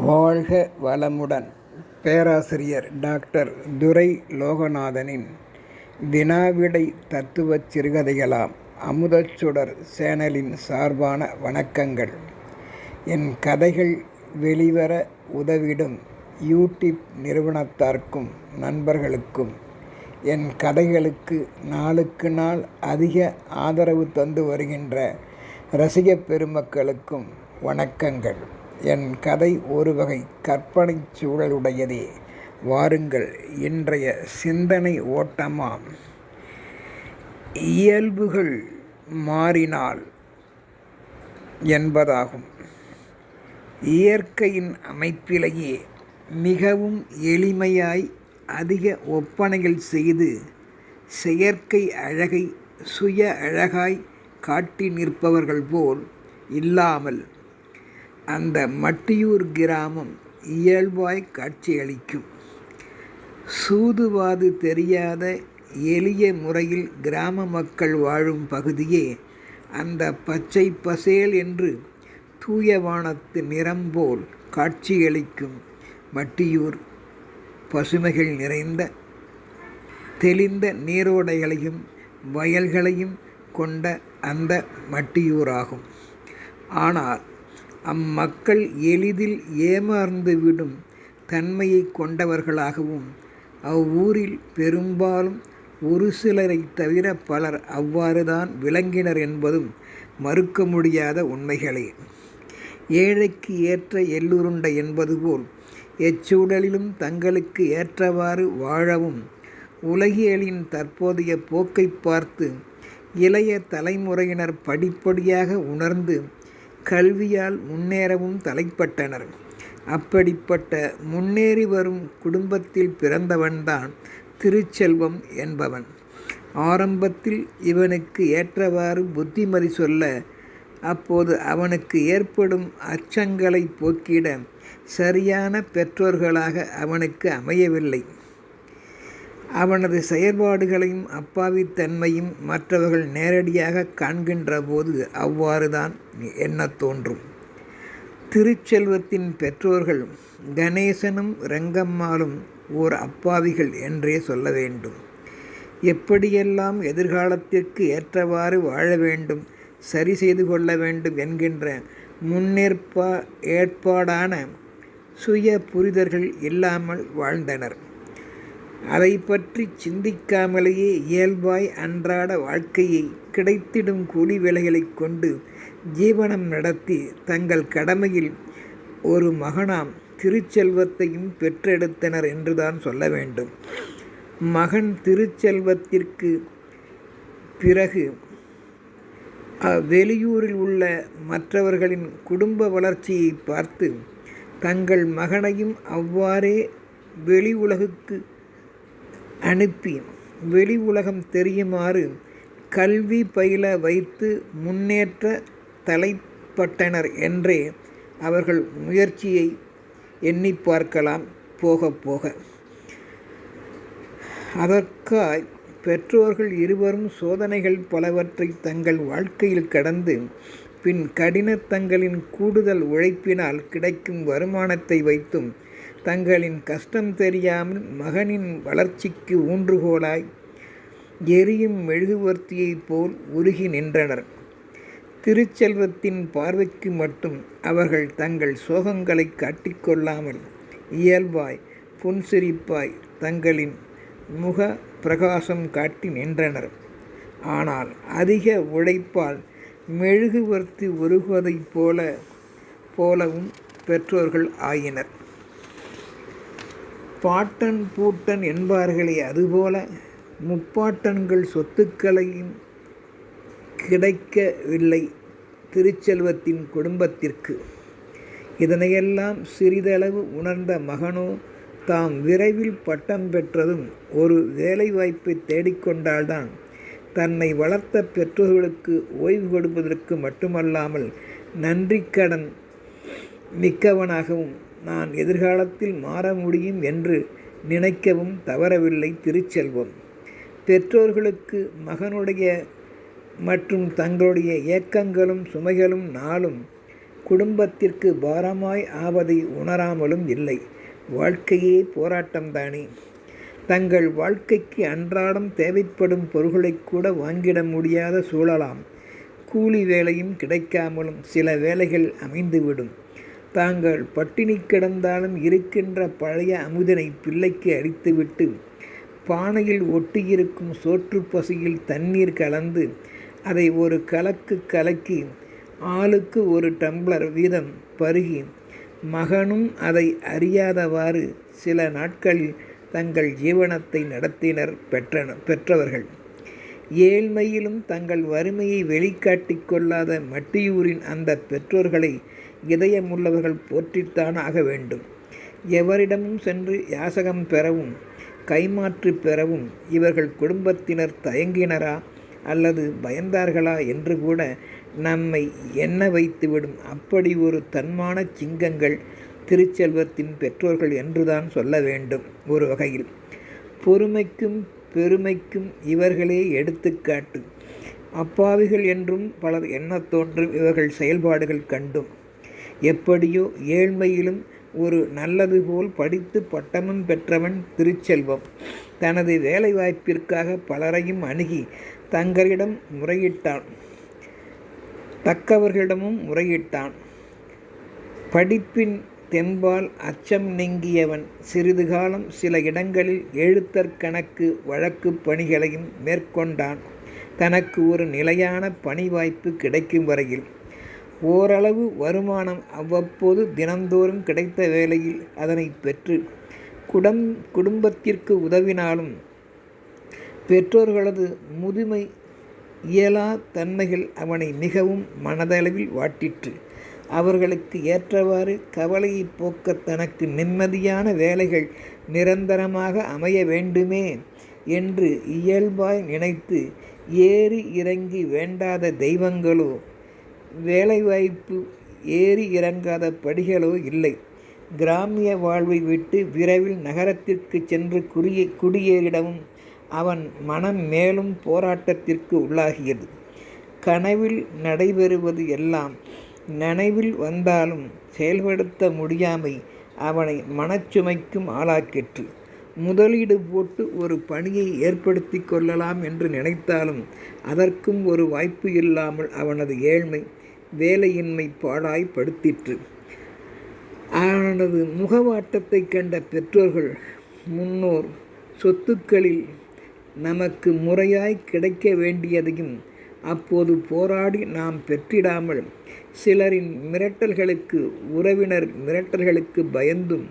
வாழ்க வளமுடன்! பேராசிரியர் டாக்டர் துரை லோகநாதனின் வினாவிடை தத்துவச் சிறுகதைகளாம் அமுதச்சுடர் சேனலின் சார்பான வணக்கங்கள். என் கதைகள் வெளிவர உதவிடும் யூடியூப் நிறுவனத்தார்க்கும் நண்பர்களுக்கும், என் கதைகளுக்கு நாளுக்கு நாள் அதிக ஆதரவு தந்து வருகின்ற ரசிகப் பெருமக்களுக்கும் வணக்கங்கள். என் கதை ஒரு வகை கற்பனைச் சூழலுடையதே. வாருங்கள், இன்றைய சிந்தனை ஓட்டமாம் இயல்புகள் மாறினால் என்பதாகும். இயற்கையின் அமைப்பிலேயே மிகவும் எளிமையாய் அதிக ஒப்பனைகள் செய்து செயற்கை அழகை சுய அழகாய் காட்டி நிற்பவர்கள் போல் இல்லாமல் அந்த மட்டியூர் கிராமம் இயல்பாய் காட்சியளிக்கும். சூதுவாது தெரியாத எளிய முறையில் கிராம மக்கள் வாழும் பகுதியே அந்த பச்சை பசேல் என்று தூய வானத்து நிறம் போல் காட்சியளிக்கும். மட்டியூர் பசுமைகள் நிறைந்த தெளிந்த நீரோடைகளையும் வயல்களையும் கொண்ட அந்த மட்டியூராகும். ஆனால் அம்மக்கள் எளிதில் ஏமாந்துவிடும் தன்மையை கொண்டவர்களாகவும், அவ்வூரில் பெரும்பாலும் ஒரு சிலரை தவிர பலர் அவ்வாறுதான் விளங்கினர் என்பதும் மறுக்க முடியாத உண்மைகளே. ஏழைக்கு ஏற்ற எள்ளுருண்டை என்பது போல் எச்சூழலிலும் தங்களுக்கு ஏற்றவாறு வாழவும், உலகியலின் தற்போதைய போக்கை பார்த்து இளைய தலைமுறையினர் படிப்படியாக உணர்ந்து கல்வியால் முன்னேறவும் தலைப்பட்டனர். அப்படிப்பட்ட முன்னேறி வரும் குடும்பத்தில் பிறந்தவன்தான் திருச்செல்வம் என்பவன். ஆரம்பத்தில் இவனுக்கு ஏற்றவாறு புத்திமதி சொல்ல, அப்போது அவனுக்கு ஏற்படும் அச்சங்களை போக்கிட சரியான பெற்றோர்களாக அவனுக்கு அமையவில்லை. அவனது செயற்பாடுகளையும் அப்பாவித்தன்மையும் மற்றவர்கள் நேரடியாக காண்கின்ற போது அவ்வாறுதான் எண்ணத் தோன்றும். திருச்செல்வத்தின் பெற்றோர்கள் கணேசனும் ரங்கம்மாளும் ஓர் அப்பாவிகள் என்றே சொல்ல வேண்டும். எப்படியெல்லாம் எதிர்காலத்திற்கு ஏற்றவாறு வாழ வேண்டும், சரி செய்து கொள்ள வேண்டும் என்கின்ற ஏற்பாடான சுய புரிதல்கள் இல்லாமல் வாழ்ந்தனர். அதை பற்றி சிந்திக்காமலேயே இயல்பாய் அன்றாட வாழ்க்கையை கிடைத்திடும் கூலி வேலைகளை கொண்டு ஜீவனம் நடத்தி தங்கள் கடமையில் ஒரு மகனாம் திருச்செல்வத்தையும் பெற்றெடுத்தனர் என்றுதான் சொல்ல வேண்டும். மகன் திருச்செல்வத்திற்கு பிறகு வெளியூரில் உள்ள மற்றவர்களின் குடும்ப வளர்ச்சியை பார்த்து தங்கள் மகனையும் அவ்வாறே வெளி உலகுக்கு அனுப்பி வெளி உலகம் தெரியுமாறு கல்வி பயில வைத்து முன்னேற்ற தலைப்பட்டனர் என்றே அவர்கள் முயற்சியை எண்ணி பார்க்கலாம் போக போக. அதற்காய் பெற்றோர்கள் இருவரும் சோதனைகள் பலவற்றை தங்கள் வாழ்க்கையில் கடந்து பின் கடினத்தங்களின் கூடுதல் உழைப்பினால் கிடைக்கும் வருமானத்தை வைத்தும் தங்களின் கஷ்டம் தெரியாமல் மகனின் வளர்ச்சிக்கு ஊன்றுகோலாய் எரியும் மெழுகுவர்த்தியைப் போல் உருகி நின்றனர். திருச்செல்வத்தின் பார்வைக்கு மட்டும் அவர்கள் தங்கள் சோகங்களை காட்டிக்கொள்ளாமல் இயல்பாய் புன்சிரிப்பாய் தங்களின் முக பிரகாசம் காட்டி நின்றனர். ஆனால் அதிக உழைப்பால் மெழுகுவர்த்தி உருகுவதைப் போலவும் பெற்றோர்கள் ஆயினர். பாட்டன் பூட்டன் என்பார்களே, அதுபோல முப்பாட்டன்கள் சொத்துக்களையும் கிடைக்கவில்லை திருச்செல்வத்தின் குடும்பத்திற்கு. இதனையெல்லாம் சிறிதளவு உணர்ந்த மகனோ தாம் விரைவில் பட்டம் பெற்றதும் ஒரு வேலைவாய்ப்பை தேடிக்கொண்டால்தான் தன்னை வளர்த்த பெற்றோர்களுக்கு ஓய்வு கொடுப்பதற்கு மட்டுமல்லாமல் நன்றிக்கடன் மிக்கவனாகவும் நான் எதிர்காலத்தில் மாற முடியும் என்று நினைக்கவும் தவறவில்லை திருச்செல்வம். பெற்றோர்களுக்கு மகனுடைய மற்றும் தங்களுடைய ஏக்கங்களும் சுமைகளும் நாளும் குடும்பத்திற்கு பாரமாய் ஆவதை உணராமலும் இல்லை. வாழ்க்கையே போராட்டம்தானே. தங்கள் வாழ்க்கைக்கு அன்றாடம் தேவைப்படும் பொருள்களைக் கூட வாங்கிட முடியாத சூழலாம். கூலி வேலையும் கிடைக்காமலும் சில வேலைகள் அமைந்துவிடும். தாங்கள் பட்டினி கிடந்தாலும் இருக்கின்ற பழைய அமுதினை பிள்ளைக்கு அளித்துவிட்டு பானையில் ஒட்டியிருக்கும் சோற்று பசியில் தண்ணீர் கலந்து அதை ஒரு கலக்கு கலக்கி ஆளுக்கு ஒரு டம்ளர் வீதம் பருகி மகனும் அதை அறியாதவாறு சில நாட்களில் தங்கள் ஜீவனத்தை நடத்தினர் பெற்றவர்கள். ஏழ்மையிலும் தங்கள் வறுமையை வெளிக்காட்டிக் கொள்ளாத மட்டியூரின் அந்த பெற்றோர்களை இதயமுள்ளவர்கள் போற்றித்தான் ஆக வேண்டும். எவரிடமும் சென்று யாசகம் பெறவும் கைமாற்று பெறவும் இவர்கள் குடும்பத்தினர் தயங்கினரா அல்லது பயந்தார்களா என்று கூட நம்மை எண்ண வைத்துவிடும். அப்படி ஒரு தன்மான சிங்கங்கள் திருச்செல்வத்தின் பெற்றோர்கள் என்றுதான் சொல்ல வேண்டும். ஒரு வகையில் பொறுமைக்கும் பெருமைக்கும் இவர்களே எடுத்துக்காட்டு. அப்பாவிகள் என்றும் பலர் எண்ணத் தோன்றும் இவர்கள் செயல்பாடுகள் கண்டும். எப்படியோ ஏழ்மையிலும் ஒரு நல்லது போல் படித்து பட்டமும் பெற்றவன் திருச்செல்வம். தனது வேலைவாய்ப்பிற்காக பலரையும் அணுகி தங்களிடம் முறையிட்டான், தக்கவர்களிடமும் முறையிட்டான். படிப்பின் தெம்பால் அச்சம் நீங்கியவன் சிறிது காலம் சில இடங்களில் எழுத்தற்கணக்கு வழக்கு பணிகளையும் மேற்கொண்டான். தனக்கு ஒரு நிலையான பணி வாய்ப்பு கிடைக்கும் வரையில் ஓரளவு வருமானம் அவ்வப்போது தினந்தோறும் கிடைத்த வேளையில் அதனை பெற்று குடும்பத்திற்கு உதவினாலும் பெற்றோர்களது முதுமை இயலா தன்மைகள் அவனை மிகவும் மனதளவில் வாட்டிற்று. அவர்களுக்கு ஏற்றவாறு கவலையை போக்க தனக்கு நிம்மதியான வேலைகள் நிரந்தரமாக அமைய வேண்டுமே என்று இயல்பாய் நினைத்து ஏறி இறங்கி வேண்டாத தெய்வங்களோ வேலைவாய்ப்பு ஏறி இறங்காத படிகளோ இல்லை. கிராமிய வாழ்வை விட்டு விரைவில் நகரத்திற்கு சென்று குடியேறிடவும் அவன் மனம் மேலும் போராட்டத்திற்கு உள்ளாகியது. கனவில் நடைபெறுவது எல்லாம் நனவில் வந்தாலும் செயல்படுத்த முடியாமை அவனை மனச்சுமைக்கும் ஆளாக்கிற்று. முதலீடு போட்டு ஒரு பணியை ஏற்படுத்தி கொள்ளலாம் என்று நினைத்தாலும் அதற்கும் ஒரு வாய்ப்பு இல்லாமல் அவனது ஏழ்மை வேலையின்மை பாடாய்படுத்திற்று. அவனது முகவாட்டத்தை கண்ட பெற்றோர்கள் முன்னோர் சொத்துக்களில் நமக்கு முறையாய் கிடைக்க வேண்டியதையும் அப்போது போராடி நாம் பெற்றிடாமல் சிலரின் மிரட்டல்களுக்கு உறவினர் மிரட்டல்களுக்கு பயந்தும்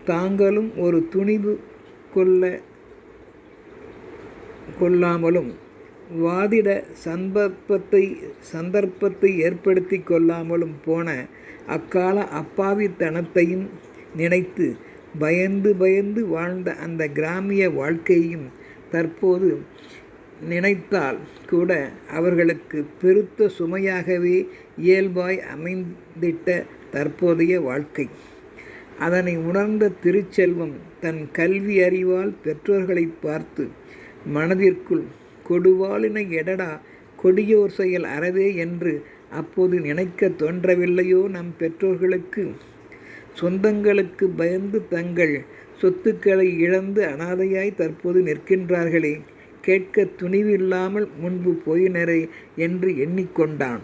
தாங்களும் ஒரு துணிவு கொள்ளாமலும் வாதிட சந்தர்ப்பத்தை ஏற்படுத்தி கொள்ளாமலும் போன அக்கால அப்பாவித்தனத்தையும் நினைத்து பயந்து வாழ்ந்த அந்த கிராமிய வாழ்க்கையையும் தற்போது நினைத்தால் கூட அவர்களுக்கு பெருத்த சுமையாகவே இயல்பாய் அமைந்திட்ட தற்போதைய வாழ்க்கை. அதனை உணர்ந்த திருச்செல்வம் தன் கல்வி அறிவால் பெற்றோர்களை பார்த்து மனதிற்குள் கொடுவாளினை எடடா கொடியோர் செயல் அறவே என்று அப்போது நினைக்க தோன்றவில்லையோ நம் பெற்றோர்களுக்கு? சொந்தங்களுக்கு பயந்து தங்கள் சொத்துக்களை இழந்து அனாதையாய் தற்போது நிற்கின்றார்களே, கேட்க துணிவில்லாமல் முன்பு போயினரே என்று எண்ணிக்கொண்டான்.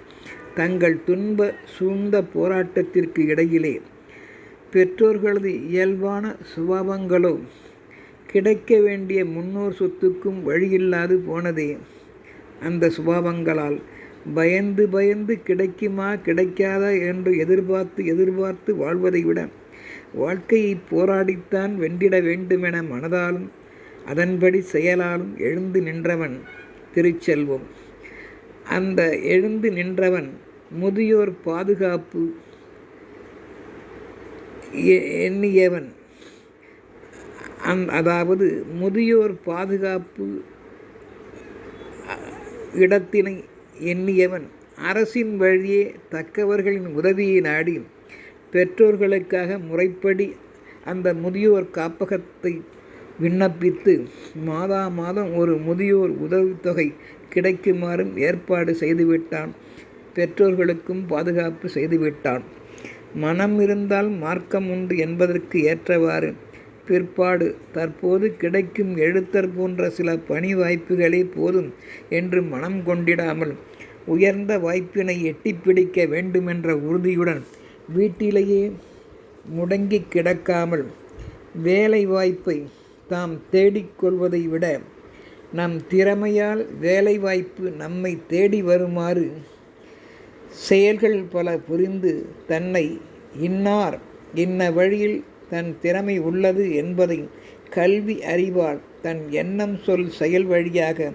தங்கள் துன்ப சூழ்ந்த போராட்டத்திற்கு இடையிலே பெற்றோர்களது இயல்பான சுபாவங்களோ கிடைக்க வேண்டிய முன்னோர் சொத்துக்கும் வழியில்லாது போனதே. அந்த சுபாவங்களால் பயந்து கிடைக்குமா கிடைக்காதா என்று எதிர்பார்த்து வாழ்வதை விட வாழ்க்கையை போராடித்தான் வென்றிட வேண்டுமென மனதாலும் அதன்படி செயலாலும் எழுந்து நின்றவன் திருச்செல்வம். அந்த எழுந்து நின்றவன் முதியோர் பாதுகாப்பு எண்ணியவன். அதாவது முதியோர் பாதுகாப்பு இடத்தினை எண்ணியவன் அரசின் வழியே தக்கவர்களின் உதவியை நாடி பெற்றோர்களுக்காக முறைப்படி அந்த முதியோர் காப்பகத்தை விண்ணப்பித்து மாதம் ஒரு முதியோர் உதவித்தொகை கிடைக்குமாறும் ஏற்பாடு செய்துவிட்டான் பெற்றோர்களுக்கும் பாதுகாப்பு செய்துவிட்டான். மனம் இருந்தால் மார்க்கம் உண்டு என்பதற்கு ஏற்றவாறு பிற்பாடு தற்போது கிடைக்கும் எழுத்தர் போன்ற சில பணி வாய்ப்புகளே போதும் என்று மனம் கொண்டிடாமல் உயர்ந்த வாய்ப்பினை எட்டிப்பிடிக்க வேண்டுமென்ற உறுதியுடன் வீட்டிலேயே முடங்கி கிடக்காமல் வேலை வாய்ப்பை தாம் தேடிக்கொள்வதை விட நம் திறமையால் வேலைவாய்ப்பு நம்மை தேடி வருமாறு செயல்கள் பல புரிந்து தன்னை இன்னார் இன்ன வழியில் தன் திறமை உள்ளது என்பதை கல்வி அறிவால் தன் எண்ணம் சொல் செயல் வழியாக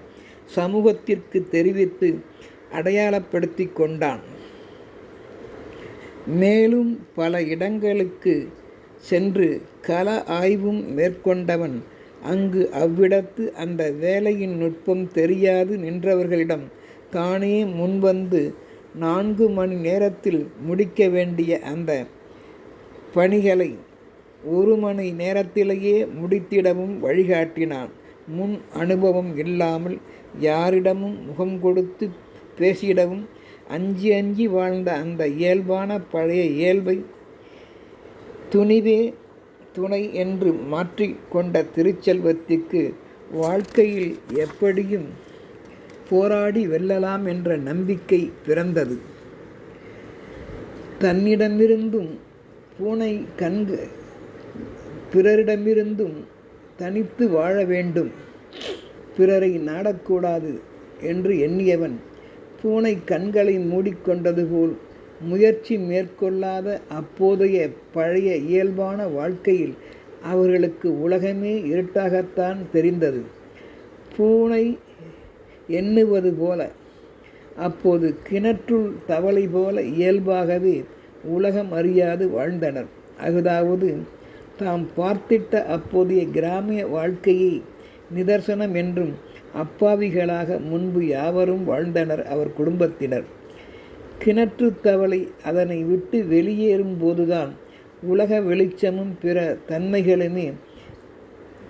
சமூகத்திற்கு தெரிவித்து அடையாளப்படுத்தி கொண்டான். மேலும் பல இடங்களுக்கு சென்று கள ஆய்வும் மேற்கொண்டவன் அங்கு அவ்விடத்து அந்த வேலையின் நுட்பம் தெரியாது நின்றவர்களிடம் தானே முன்வந்து 4 மணி நேரத்தில் முடிக்க வேண்டிய அந்த பணிகளை 1 மணி நேரத்திலேயே முடித்திடவும் வழிகாட்டினான். முன் அனுபவம் இல்லாமல் யாரிடமும் முகம் கொடுத்து பேசிடவும் அஞ்சி அஞ்சி வாழ்ந்த அந்த இயல்பான பழைய இயல்பை துணிவே துணை என்று மாற்றிக்கொண்ட திருச்செல்வத்திற்கு வாழ்க்கையில் எப்படியும் போராடி வெல்லலாம் என்ற நம்பிக்கை பிறந்தது. தன்னிடமிருந்தும் பூனை பிறரிடமிருந்தும் தனித்து வாழ வேண்டும், பிறரை நாடக்கூடாது என்று எண்ணியவன் பூனை கண்களை மூடிக்கொண்டது போல் முயற்சி மேற்கொள்ளாத அப்போதைய பழைய இயல்பான வாழ்க்கையில் அவர்களுக்கு உலகமே இருட்டாகத்தான் தெரிந்தது. பூனை எண்ணுவது போல அப்போது கிணற்றுள் தவளை போல இயல்பாகவே உலகம் அறியாது வாழ்ந்தனர். அதாவது தாம் பார்த்திட்ட அப்போதைய கிராமிய வாழ்க்கையை நிதர்சனம் என்றும் அப்பாவிகளாக முன்பு யாவரும் வாழ்ந்தனர் அவர் குடும்பத்தினர். கிணற்று தவளை அதனை விட்டு வெளியேறும் போதுதான் உலக வெளிச்சமும் பிற தன்மைகளுமே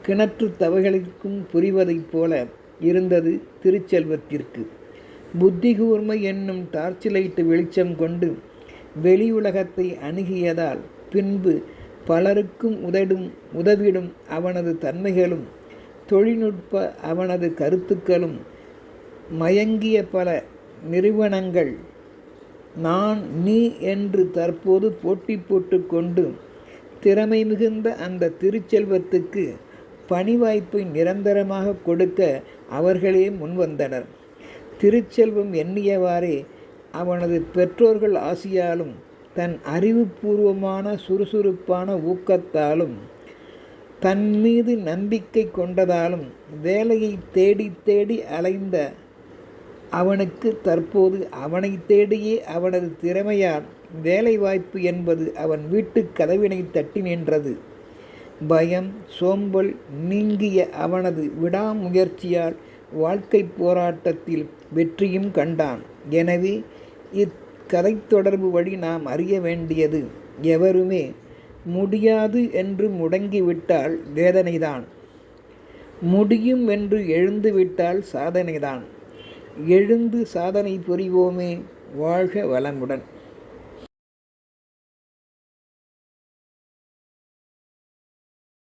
கிணற்று தவளைகளுக்கும் புரிவதைப் போல இருந்தது திருச்செல்வத்திற்கு. புத்தி கூர்மை என்னும் டார்ச் லைட் வெளிச்சம் கொண்டு வெளி உலகத்தை அணுகியதால் பின்பு பலருக்கும் உதவிடும் அவனது தன்மைகளும் தொழில்நுட்ப அவனது கருத்துக்களும் மயங்கிய பல நிறுவனங்கள் நான் நீ என்று தற்போது போட்டி போட்டு கொண்டு திறமை மிகுந்த அந்த திருச்செல்வத்துக்கு பணி வாய்ப்பை நிரந்தரமாக கொடுக்க அவர்களே முன்வந்தனர். திருச்செல்வம் எண்ணியவாறே அவனது பெற்றோர்கள் ஆசியாலும் தன் அறிவுபூர்வமான சுறுசுறுப்பான ஊக்கத்தாலும் தன் மீது நம்பிக்கை கொண்டதாலும் வேலையை தேடி தேடி அலைந்த அவனுக்கு தற்போது அவனை தேடியே அவனது திறமையால் வேலைவாய்ப்பு என்பது அவன் வீட்டு கதவினை தட்டி நின்றது. பயம் சோம்பல் நீங்கிய அவனது விடாமுயற்சியால் வாழ்க்கை போராட்டத்தில் வெற்றியும் கண்டான். எனவே இக்கதை தொடர்பு வழி நாம் அறிய வேண்டியது, எவருமே முடியாது என்று முடங்கிவிட்டால் வேதனைதான், முடியும் என்று எழுந்துவிட்டால் சாதனைதான். எழுந்து சாதனை புரிவோமே. வாழ்க வளமுடன்.